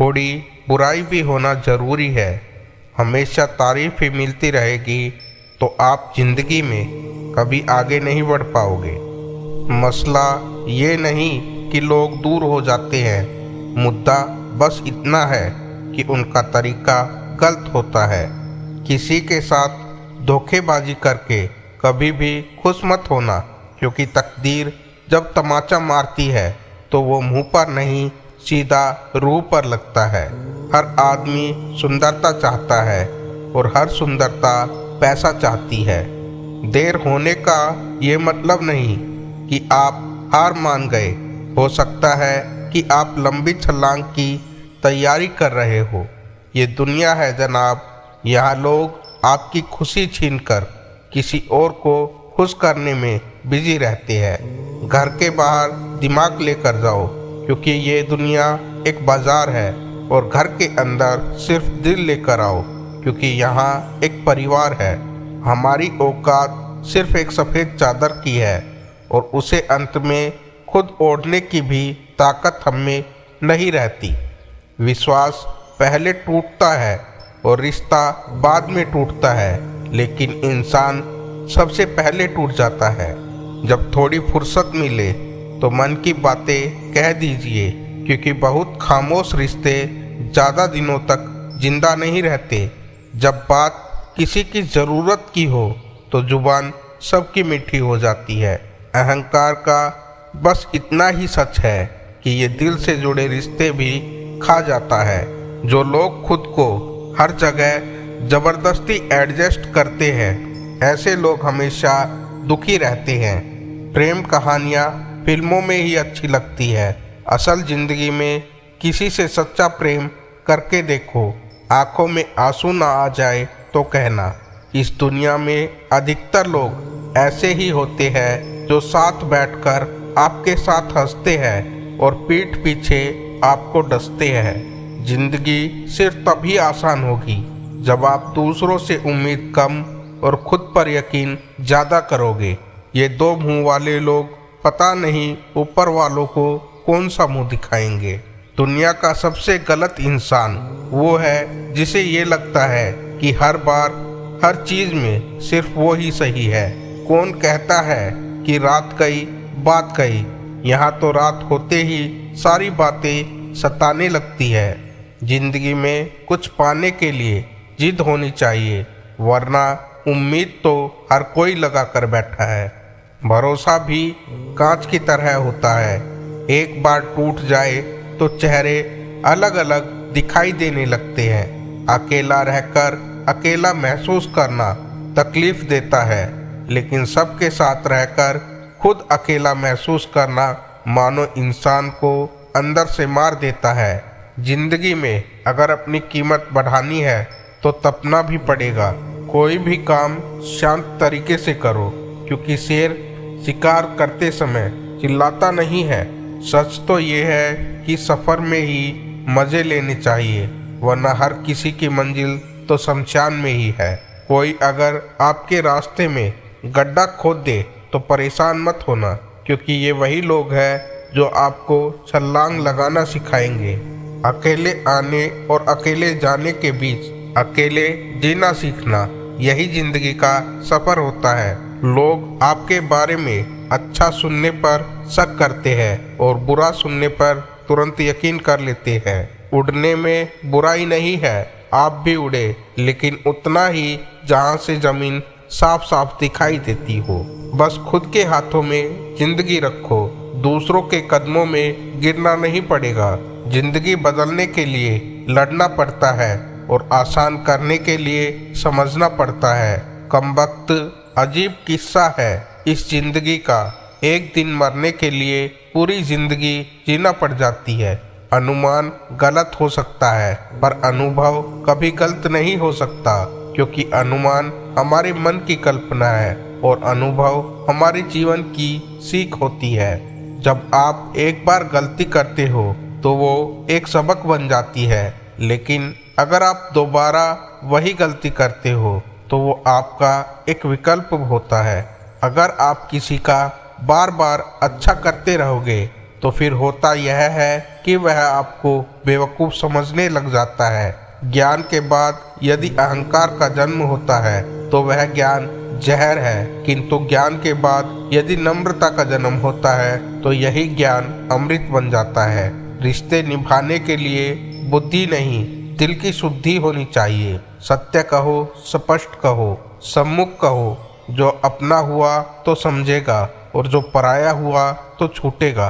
थोड़ी बुराई भी होना ज़रूरी है। हमेशा तारीफ ही मिलती रहेगी तो आप जिंदगी में कभी आगे नहीं बढ़ पाओगे। मसला ये नहीं कि लोग दूर हो जाते हैं, मुद्दा बस इतना है कि उनका तरीका गलत होता है। किसी के साथ धोखेबाजी करके कभी भी खुश मत होना, क्योंकि तकदीर जब तमाचा मारती है तो वो मुंह पर नहीं सीधा रूह पर लगता है। हर आदमी सुंदरता चाहता है और हर सुंदरता पैसा चाहती है। देर होने का ये मतलब नहीं कि आप हार मान गए। हो सकता है कि आप लंबी छलांग की तैयारी कर रहे हो। ये दुनिया है जनाब, यहाँ लोग आपकी खुशी छीनकर किसी और को खुश करने में बिजी रहते हैं। घर के बाहर दिमाग लेकर जाओ, क्योंकि ये दुनिया एक बाजार है, और घर के अंदर सिर्फ दिल लेकर आओ, क्योंकि यहाँ एक परिवार है। हमारी औकात सिर्फ एक सफ़ेद चादर की है, और उसे अंत में खुद ओढ़ने की भी ताकत हम में नहीं रहती। विश्वास पहले टूटता है और रिश्ता बाद में टूटता है, लेकिन इंसान सबसे पहले टूट जाता है। जब थोड़ी फुर्सत मिले तो मन की बातें कह दीजिए, क्योंकि बहुत खामोश रिश्ते ज़्यादा दिनों तक जिंदा नहीं रहते। जब बात किसी की ज़रूरत की हो तो जुबान सबकी मीठी हो जाती है। अहंकार का बस इतना ही सच है कि ये दिल से जुड़े रिश्ते भी खा जाता है। जो लोग खुद को हर जगह ज़बरदस्ती एडजस्ट करते हैं, ऐसे लोग हमेशा दुखी रहते हैं। प्रेम कहानियाँ फिल्मों में ही अच्छी लगती है, असल ज़िंदगी में किसी से सच्चा प्रेम करके देखो। आंखों में आंसू ना आ जाए तो कहना। इस दुनिया में अधिकतर लोग ऐसे ही होते हैं जो साथ बैठकर आपके साथ हंसते हैं और पीठ पीछे आपको डसते हैं। जिंदगी सिर्फ तभी आसान होगी जब आप दूसरों से उम्मीद कम और खुद पर यकीन ज़्यादा करोगे। ये दो मुंह वाले लोग पता नहीं ऊपर वालों को कौन सा मुंह दिखाएंगे। दुनिया का सबसे गलत इंसान वो है जिसे ये लगता है कि हर बार हर चीज़ में सिर्फ वो ही सही है। कौन कहता है कि रात गई बात गई, यहाँ तो रात होते ही सारी बातें सताने लगती है। जिंदगी में कुछ पाने के लिए जिद होनी चाहिए, वरना उम्मीद तो हर कोई लगा कर बैठा है। भरोसा भी कांच की तरह होता है, एक बार टूट जाए तो चेहरे अलग अलग दिखाई देने लगते हैं। अकेला रहकर अकेला महसूस करना तकलीफ देता है, लेकिन सबके साथ रहकर खुद अकेला महसूस करना मानो इंसान को अंदर से मार देता है। जिंदगी में अगर अपनी कीमत बढ़ानी है तो तपना भी पड़ेगा। कोई भी काम शांत तरीके से करो, क्योंकि शेर शिकार करते समय चिल्लाता नहीं है। सच तो ये है कि सफ़र में ही मज़े लेने चाहिए, वरना हर किसी की मंजिल तो शमशान में ही है। कोई अगर आपके रास्ते में गड्ढा खोद दे तो परेशान मत होना, क्योंकि ये वही लोग हैं जो आपको छलांग लगाना सिखाएंगे। अकेले आने और अकेले जाने के बीच अकेले जीना सीखना, यही जिंदगी का सफ़र होता है। लोग आपके बारे में अच्छा सुनने पर शक करते हैं और बुरा सुनने पर तुरंत यकीन कर लेते हैं। उड़ने में बुराई नहीं है, आप भी उड़े, लेकिन उतना ही जहाँ से ज़मीन साफ साफ दिखाई देती हो। बस खुद के हाथों में जिंदगी रखो, दूसरों के कदमों में गिरना नहीं पड़ेगा। जिंदगी बदलने के लिए लड़ना पड़ता है और आसान करने के लिए समझना पड़ता है। कमबख्त अजीब किस्सा है इस जिंदगी का, एक दिन मरने के लिए पूरी जिंदगी जीना पड़ जाती है। अनुमान गलत हो सकता है, पर अनुभव कभी गलत नहीं हो सकता, क्योंकि अनुमान हमारे मन की कल्पना है और अनुभव हमारे जीवन की सीख होती है। जब आप एक बार गलती करते हो तो वो एक सबक बन जाती है, लेकिन अगर आप दोबारा वही गलती करते हो तो वो आपका एक विकल्प होता है। अगर आप किसी का बार बार अच्छा करते रहोगे तो फिर होता यह है कि वह आपको बेवकूफ़ समझने लग जाता है। ज्ञान के बाद यदि अहंकार का जन्म होता है तो वह ज्ञान जहर है, किंतु ज्ञान के बाद यदि नम्रता का जन्म होता है तो यही ज्ञान अमृत बन जाता है। रिश्ते निभाने के लिए बुद्धि नहीं, दिल की शुद्धि होनी चाहिए। सत्य कहो, स्पष्ट कहो, सम्मुख कहो। जो अपना हुआ तो समझेगा और जो पराया हुआ तो छूटेगा।